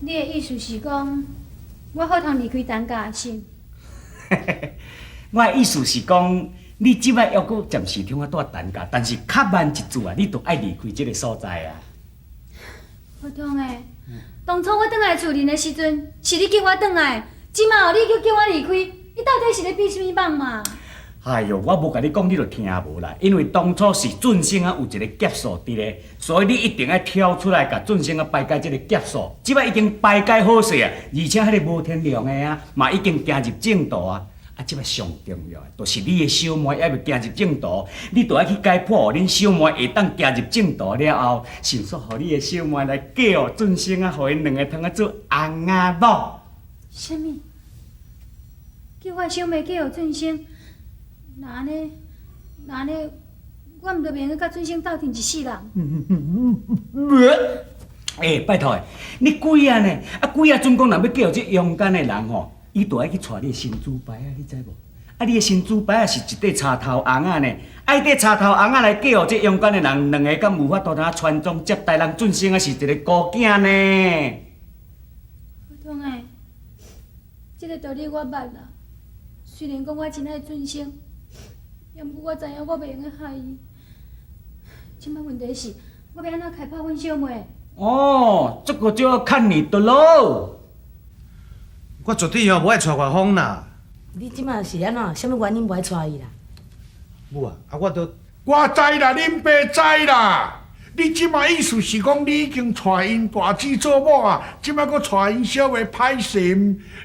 你的意思是讲，我好通离开陈家是？我的意思是讲，你即摆还阁暂时通啊住陈家，但是较慢一撮啊，你都爱离开这个所在啊。好通诶，当初我转来厝里的时阵，是你叫我转来，即马后你叫我离开，你到底是咧比什么梦嘛？哎哟，我无甲你讲，你就听无啦。因为当初是俊生啊有一个劫数伫咧，所以你一定要跳出来，甲俊生啊排解这个劫数。即摆已经排解好势啊，而且迄个无天良的啊，嘛已经行入正道啊。啊，即摆上重要的，就是你的小妹还未行入正道，你就要去解破，恁小妹会当行入正道了后，想说，互你的小妹来嫁哦俊生啊，互因两个通啊做翁仔某。什么？叫我小妹叫俊生？那安尼，我毋着免去甲俊生斗阵一世人。拜托诶，你鬼啊呢？啊鬼啊！准讲若要叫这勇敢的人吼，伊就爱去带你的新珠牌啊，你知无？啊，你的新珠牌啊是一块插头红仔呢，爱块插头红仔来叫这勇敢的人，两个敢无法度通传宗接代，人俊生啊是一个孤囝呢。普通诶，这个道理我捌啦。虽然讲我真爱俊生。也毋过我知影我袂用去害伊，即摆问题是，我要安怎开炮阮小妹？哦，这个就要看你的喽。我绝对无爱带外风啦。你即马是安怎？什么原因无爱带伊啦？母啊，我知啦，恁爸知啦。你即马意思是讲，你已经带因大姊做某啊，即马搁带因小妹歹势，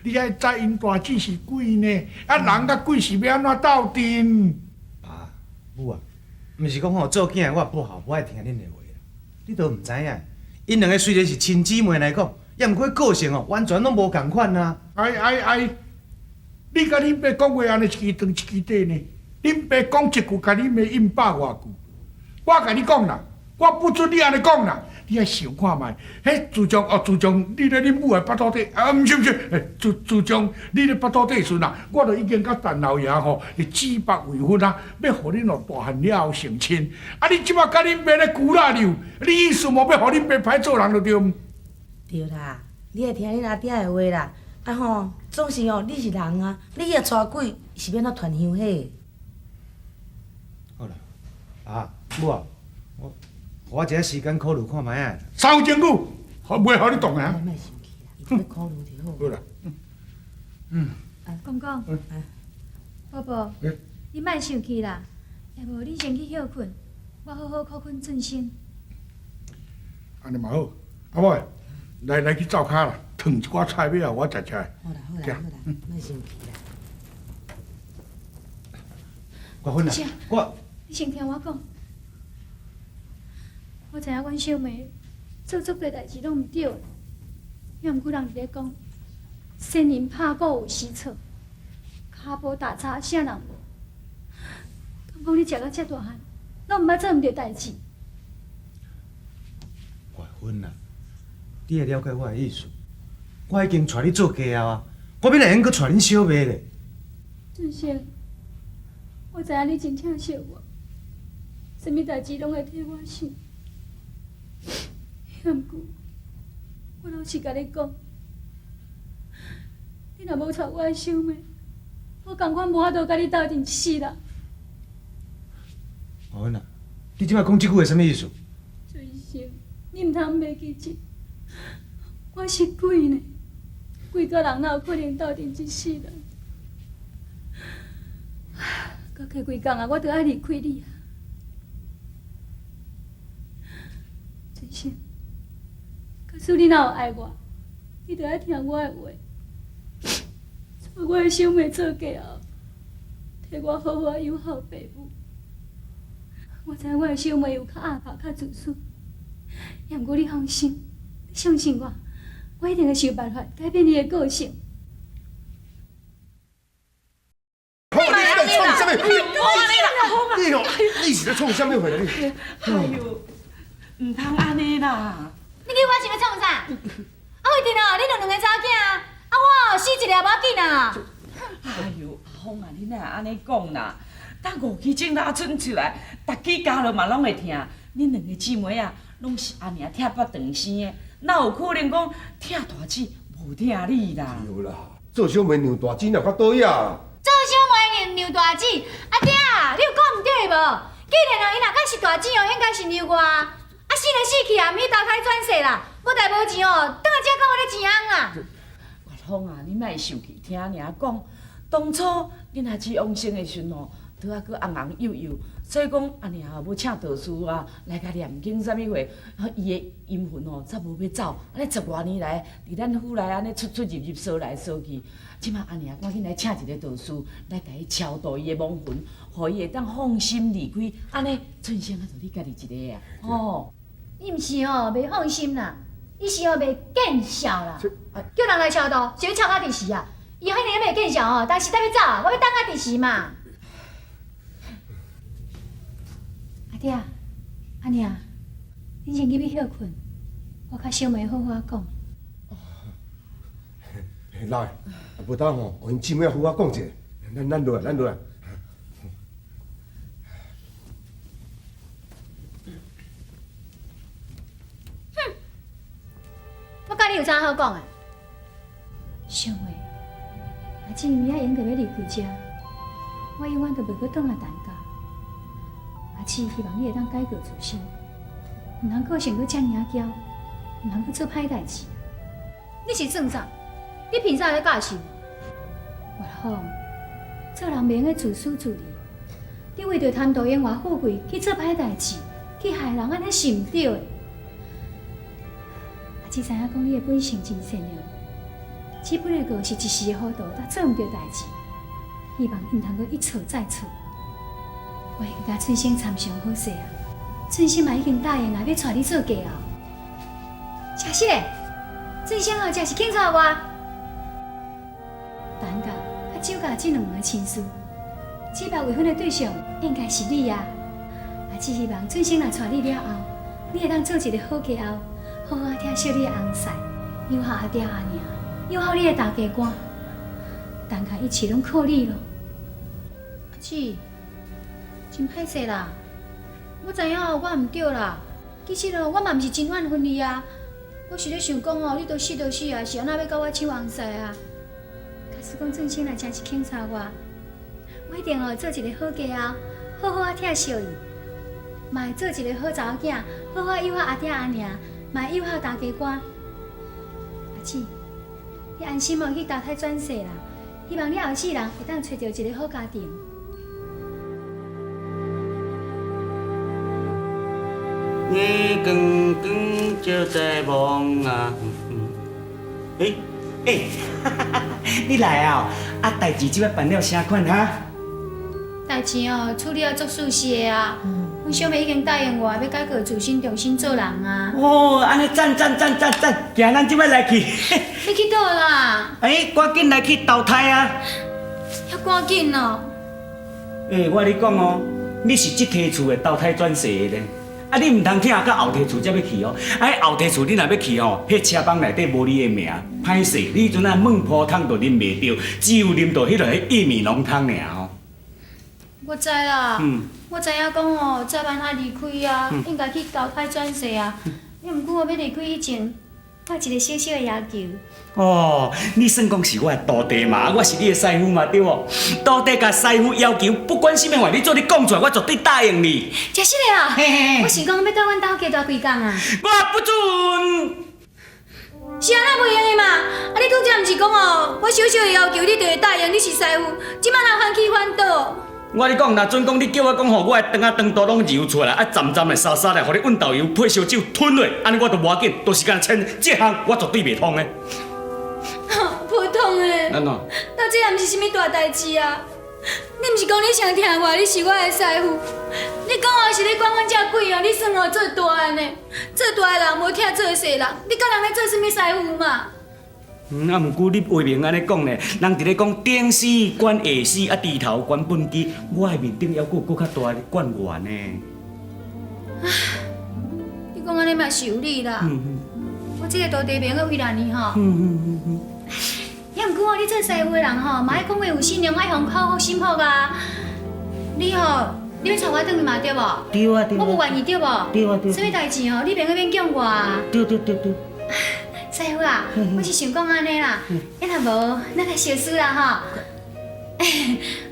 你爱知因大姊是鬼呢？啊，人甲鬼是要安怎斗阵？母啊，毋是讲吼做囝我不好，不爱听恁的话啦。你都毋知影，因两个虽然是亲姊妹来讲，也毋过个性哦，完全拢无共款啊。你甲恁爸讲话安尼一支长一支短呢？恁爸讲一句，甲恁妈应百外句。我甲你讲啦，我不准你安尼讲啦。你爱想看觅，自从你咧恁母的腹肚底，毋是，自从你咧腹肚底时阵啊，我就已经甲陈老爷吼是指腹为婚啊，要互恁哦大汉了后成亲。啊，你即马甲恁爸咧鼓拉溜，你意思无要互恁爸歹做人就对。对啦，你会听恁阿爹的话啦。啊吼，总是哦，你是人啊，你若带鬼是免怎传香火？好啦，啊，母啊，我一个时间考虑看觅啊。三有证据，袂互你动啊。莫生气啦，伊要考虑就好。好啦，公公，宝宝，你莫生气啦，要无你先去休困，我好好犒困俊生。安尼嘛好，阿妹，来去灶骹啦，烫一寡菜尾啊，我食食。好啦，莫生气啦。我分啦，我你先听我讲。我知影阮小妹做足多代志拢毋对，也毋过人伫咧讲，仙人拍鼓有时错，骹步打叉啥人无？敢讲你食到遮大汉，拢毋捌做毋对代志？我分啦，你会了解我的意思？我已经带你做家后啊，我要来用搁带恁小妹咧。俊生，我知影你真疼惜我，啥物代志拢会替我想。也毋过，我老实甲你讲，你若无带我的小妹，我共款无法度甲你斗阵一世人。我分啦，你即摆讲即句话什么意思？俊生，你毋通袂记住，我是鬼呢，鬼甲人哪有可能斗阵一世人？到起几工啊，我就爱离开你啊！俊生，假使你若有爱我，你就爱听我的话，带我的小妹做嫁后，替我好好养好爸母。我知影我的小妹有较阿爸、较自私，也毋过你放心，你相信我，我一定会想办法改变你的个性。你是咧创啥物货啊你？哎呦，唔通安尼啦！你叫我是要创啥？啊，为定哦，你两个查囝啊，我死一个也无要紧啊。哎呦，阿峰啊，你哪会安尼讲啦？等五期种拉春出来，大家家落嘛拢会听。恁两个姊妹啊，拢是安尼贴腹长生的，哪有可能讲疼大姊无疼你啦？对啦，做小妹娘大姊哪较倒呀？做小妹娘大姊，阿爹啊，你有讲毋对无？既然伊若敢是大姊哦，应该是娘我啊。死就死去啊，免投胎转世啦。无代无志哦，等下才讲我咧钱翁啊。月芳啊，你莫生气，听娘讲，当初恁阿姊往生的时阵哦，拄啊佫红红幼幼，所以讲阿娘要请道士啊来甲念经啥物货，伊的阴魂哦才无要走。安尼10多年来，伫咱府内安尼出出入入，烧来烧去。即马阿娘赶紧来请一个道士来甲伊超度伊的亡魂，互伊会当放心离开。安尼存剩啊就你家己一个啊，哦。伊毋是哦，袂放心啦，伊是哦袂见效啦。叫人来超度，是要超到第时啊？伊遐尼袂见效哦，但是等要走，我要等到第时嘛。阿爹，阿娘，恁先去要休困，我甲小妹好好讲。来，无当吼，互因姊妹好好讲者，咱落来，咱落来。我甲你有啥好讲的？小妹，阿姊明仔应该要离开遮，我永远都袂阁转来陈家。阿姊希望你会当改过自新，毋通个性阁遮尔骄，毋通阁做歹代志。你是算啥？你凭啥咧教训我？月芳，做人袂用个自私自利，你为着贪图荣华富贵去做歹代志，去害人，安尼是毋对的。只知影讲你的本性真善良，只不过是一时的糊涂，但做毋到代志。希望伊毋通阁一错再错。我应该春生参详好势啊！春生嘛已经答应啦，要带你做家后。真是嘞，春生后真是肯带我。陈家甲周家这两个亲事，只把未婚的对象应该是你啊！也只希望春生若带你了后，你会当做一个好家后。好好疼惜你的翁婿，友好阿爹阿娘，友好你的大家官，陈家一切拢靠你咯。阿姊，真歹势啦，我知影哦，我毋对啦。其实哦，我嘛毋是真怨恨你啊，我是咧想讲哦，你都死啊，是安那要甲我抢翁婿啊？假使讲正生来真是肯差我一定哦做一个好家后，好好疼惜伊，嘛会做一个好查某囝，好好友好阿爹阿娘。嘛友好大家官，阿姊，你安心哦去投胎转世啦！希望你后世人会当找到一个好家庭。月光光照在梦啊！你来啊！啊，代志即摆办了啥款哈？代志哦，处理啊足舒适的啊。阮小妹已经答应我，要改过自新，重新做人啊！哦，安尼赞！行，咱即摆来去。你去倒啦？赶紧来去投胎啊！遐赶紧哦！我跟你讲哦，你是即梯厝的投胎转世的咧。啊，你毋通听到后梯厝才要去哦。后梯厝你若要去哦，迄车房内底无你的名，歹势，你阵啊孟婆汤都啉袂着，只有啉到迄落薏米浓汤尔哦。我知啦。我知影讲哦，早晚爱离开啊，应该去投胎转世啊。毋过我要离开以前，我有一个小小的要求。哦，你算讲是我的徒弟嘛，我是你的师傅嘛，对无？徒弟甲师傅要求，不管什么话，你做你讲出来，我绝对答应你。真是的啊！嘿我是讲要到阮兜家住几工啊？我不准。是安那袂用的嘛？啊，你拄则毋是讲哦，我小小的要求你就会答应？你是师傅，即摆若翻去翻倒？我你讲，若准讲你叫我讲，吼，我的肠啊肠肚拢揉出来，啊站来沙沙来，互你运豆油配烧酒吞落，安尼我都无要紧，都是干签，这项我绝对袂通的。普通的。安怎？那这也毋是啥物大代志啊！你毋是讲你上疼我，你是我的师傅。你讲哦是咧管阮遮鬼哦，你算哦做大的呢？做大的人无疼做细人，你甲人咧做啥物师傅嘛？啊，毋过你话明安尼讲呢，人伫咧讲顶死管下死，啊低头管本机，我的面顶还佫较大的管员呢。你讲安尼嘛是有理啦。我这个徒弟袂用为难你吼。也毋过哦，你做师傅的人吼，嘛爱讲话有信用，爱向口福心福啊。你吼，你要带我转去嘛对无？对啊。我无愿意对无？对啊。啥物代志吼，你袂用免叫我啊。对。师傅啊，我是想讲安尼啦，要若无，咱来小输啦吼。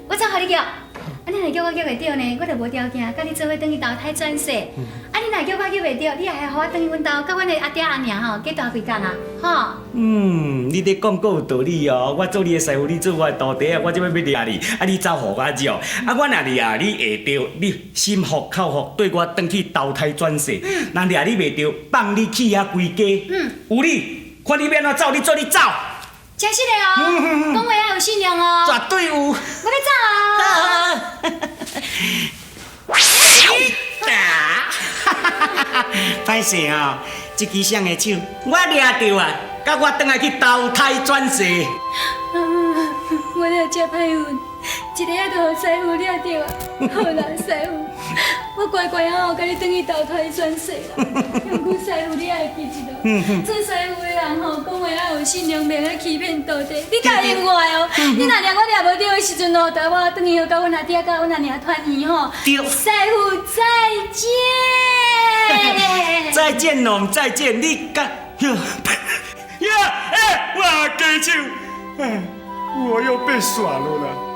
我怎互你叫？你若叫我叫袂着呢，我就无条件甲你做伙转去投胎转世。你若叫我叫袂着，你也还互我转去阮兜，甲阮的阿爹阿娘吼，过大几工啊，吼。你咧讲够有道理哦。我做你的师傅，你做我的徒弟啊，我即要掠你，你走互我绕。我若掠你会着，你心服口服，对我转去投胎转世。若掠你袂着，放你去遐归家。有你，看你要安怎走，你做你走。真实的哦，讲话要有信用哦。绝对有。我要走哦。歹势哦，这支双的手我掠着啊，甲我转来去投胎转世。我了真歹运，一个仔就互师傅掠着啊。好啦，师傅，我乖乖啊，甲你转去投胎转世啦。毋过师傅，你也会记一个，做师傅的人吼，讲话要有信用，免去欺骗徒弟。你答应我哦，你若掠我掠无着的时阵哦，带我转去甲阮阿爹、甲阮阿娘团圆吼。对。师傅再见。再见咯，再见，你甲呀，我家手，我又被耍了啦。